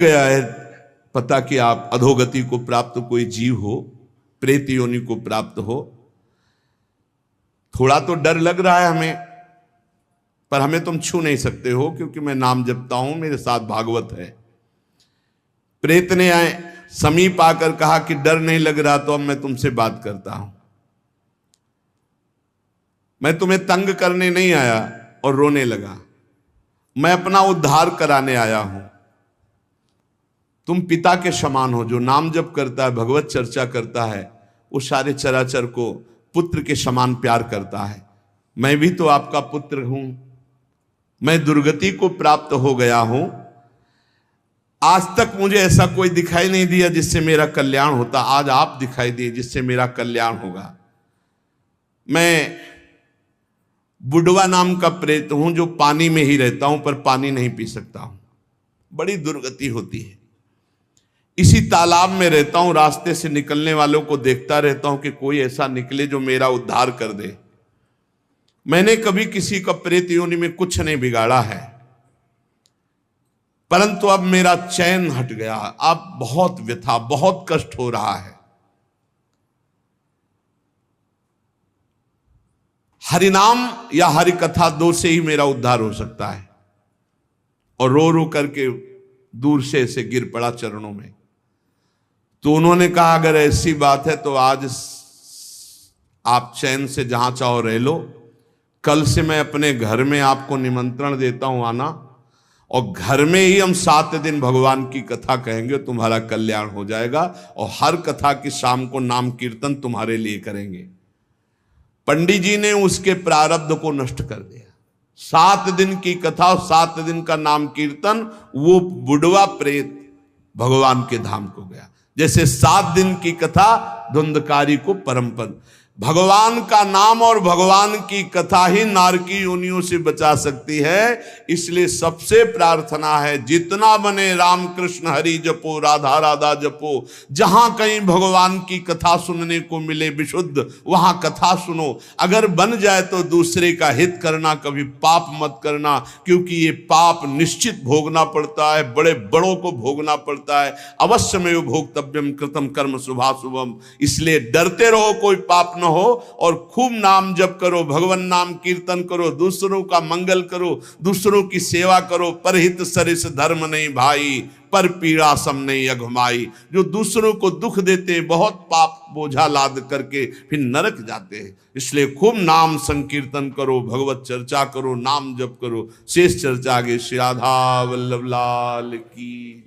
गया है पता कि आप अधोगति को प्राप्त कोई जीव हो, प्रेत योनि को प्राप्त हो। थोड़ा तो डर लग रहा है हमें, पर हमें तुम छू नहीं सकते हो क्योंकि मैं नाम जपता हूं, मेरे साथ भागवत है। प्रेत ने आए समीप आकर कहा कि डर नहीं लग रहा तो अब मैं तुमसे बात करता हूं। मैं तुम्हें तंग करने नहीं आया। और रोने लगा। मैं अपना उद्धार कराने आया हूं। तुम पिता के समान हो, जो नाम जप करता है, भगवत चर्चा करता है, वो सारे चराचर को पुत्र के समान प्यार करता है। मैं भी तो आपका पुत्र हूं। मैं दुर्गति को प्राप्त हो गया हूं। आज तक मुझे ऐसा कोई दिखाई नहीं दिया जिससे मेरा कल्याण होता। आज आप दिखाई दिए जिससे मेरा कल्याण होगा। मैं बुढ़वा नाम का प्रेत हूं जो पानी में ही रहता हूं पर पानी नहीं पी सकता हूं। बड़ी दुर्गति होती है। इसी तालाब में रहता हूं, रास्ते से निकलने वालों को देखता रहता हूं कि कोई ऐसा निकले जो मेरा उद्धार कर दे। मैंने कभी किसी का प्रेत योनि में कुछ नहीं बिगाड़ा है, परंतु अब मेरा चैन हट गया। अब बहुत व्यथा, बहुत कष्ट हो रहा है। हरिनाम या हरि कथा दो से ही मेरा उद्धार हो सकता है। और रो रो करके दूर से ऐसे गिर पड़ा चरणों में। तो उन्होंने कहा अगर ऐसी बात है तो आज आप चैन से जहां चाहो रह लो। कल से मैं अपने घर में आपको निमंत्रण देता हूं आना, और घर में ही हम 7 दिन भगवान की कथा कहेंगे, तुम्हारा कल्याण हो जाएगा। और हर कथा की शाम को नाम कीर्तन तुम्हारे लिए करेंगे। पंडित जी ने उसके प्रारब्ध को नष्ट कर दिया। 7 दिन की कथा और 7 दिन का नाम कीर्तन, वो बुढ़वा प्रेत भगवान के धाम को गया। जैसे 7 दिन की कथा धुंधकारी को परम पद। भगवान का नाम और भगवान की कथा ही नारकी योनियों से बचा सकती है। इसलिए सबसे प्रार्थना है, जितना बने राम कृष्ण हरि जपो, राधा राधा जपो। जहां कहीं भगवान की कथा सुनने को मिले विशुद्ध, वहां कथा सुनो। अगर बन जाए तो दूसरे का हित करना, कभी पाप मत करना, क्योंकि ये पाप निश्चित भोगना पड़ता है, बड़े बड़ों को भोगना पड़ता है। अवश्य में भोक्तव्यम कृतम कर्म शुभाशुभम। इसलिए डरते रहो कोई पाप न हो, और खूब नाम जप करो, भगवान नाम कीर्तन करो, दूसरों का मंगल करो, दूसरों की सेवा करो। परहित सरिस धर्म नहीं भाई, पर पीड़ा सम नहीं अघमाई। जो दूसरों को दुख देते, बहुत पाप बोझा लाद करके फिर नरक जाते हैं। इसलिए खूब नाम संकीर्तन करो, भगवत चर्चा करो, नाम जप करो। शेष चर्चा आगे। श्री राधा वल्लभ लाल की।